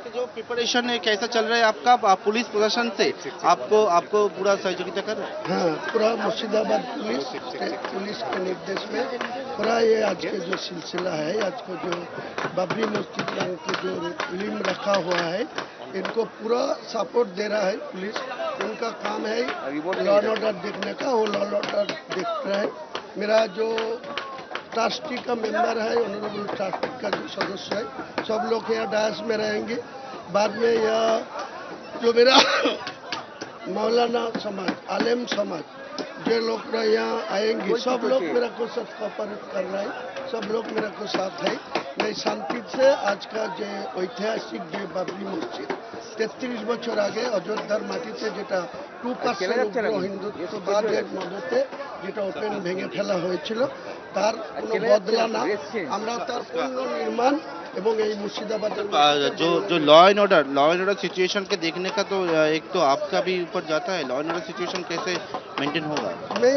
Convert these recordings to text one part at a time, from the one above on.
के जो प्रिपरेशन है कैसा चल रहा है आपका पुलिस प्रशासन से आपको आपको पूरा सहयोगिता कर रहा है? हाँ, पूरा मुर्शिदाबाद पुलिस के निर्देश में पूरा ये आज के जो सिलसिला है, आज को जो बाबरी मस्जिद की जो फिल्म रखा हुआ है, इनको पूरा सपोर्ट दे रहा है पुलिस। उनका काम है लॉ एंड ऑर्डर देखने का, वो लॉ एंड ऑर्डर देख रहा है। मेरा जो ट्रस्टी का मेंबर है, ऑनरेबल ट्रस्टी का जो सदस्य है, सब लोग यहाँ डायस में रहेंगे। बाद में यह जो मेरा मौलाना समाज, आलिम समाज, जो लोग यहाँ आएंगे, सब लोग मेरा को सब कोऑपरेट कर रहा है, सब लोग मेरा को साथ है। मैं शांति से आज का जो ऐतिहासिक जो बाबरी मस्जिद 33 বছর আগে অযোধ্যার মাটিতে যেটা 2% হিন্দুত্ববাদের মদতে যেটা ওপেন ভেঙে ফেলা হয়েছিল, তার কোনো বদলা না, আমরা তার পুনর্নির্মাণ এবং এই মুর্শিদাবাদের जो लॉ एंड ऑर्डर सिचुएशन के देखने का तो एक तो आपका भी ऊपर जाता है। लॉ एंड ऑर्डर सिचुएशन कैसे मेंटेन होगा? मैं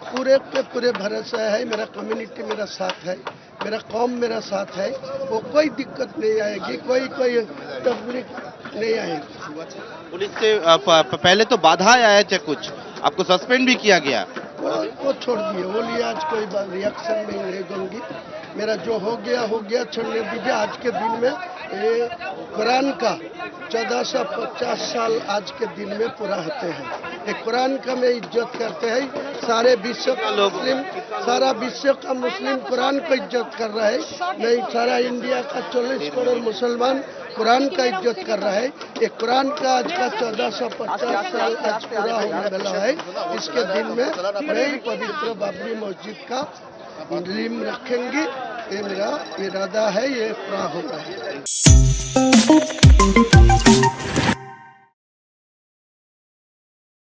पूरे के पूरे भरोसा है, मेरा कम्युनिटी मेरा साथ है, मेरा कौम मेरा साथ है, वो कोई दिक्कत नहीं आएगी, कोई तकलीफ नहीं आएगी। पुलिस से पहले तो बाधाएं आए थे, कुछ आपको सस्पेंड भी किया गया। वो छोड़ दिए, वो लिए आज कोई रिएक्शन नहीं ले दूंगी। मेरा जो हो गया छोड़ने दीजिए। आज के दिन में ये कुरान का 1450 साल आज के दिन में पूरा होते हैं। ये कुरान का में इज्जत करते हैं। सारे विश्व का मुस्लिम, सारा विश्व का मुस्लिम कुरान को इज्जत कर रहा है। नहीं, सारा इंडिया का 40 करोड़ मुसलमान कुरान का इज्जत कर रहा है। ये कुरान का आज का 1450 साल आज पूरा होने वाला है। इसके दिन में नई पवित्र बाबरी मस्जिद का ड्रीम रखेंगे। ये मेरा इरादा है, ये पूरा होगा।